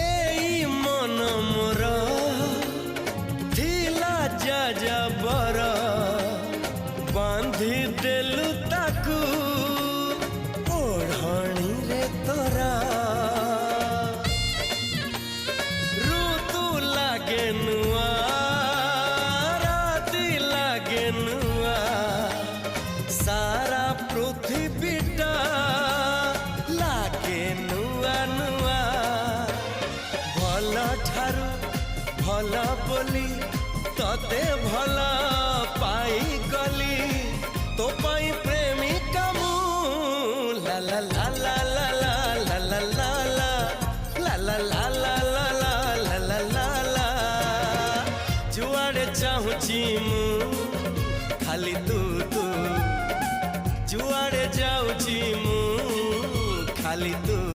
एई मन मोर थिला जाजबर बांधी देलु ताकू ओढ़णी रे तोरा ऋतु लागे नुआ राति लागे नुआ सारा पृथ्वीटा लागे नुआ नुआ भल ठारू भल बोली तते भल पाई गली तो पाई प्रेमिका मु ला ला ला ला ला ला ला ला ला ला ला ला ला ला ला ला ला जुआड़े चाहूची मु खाली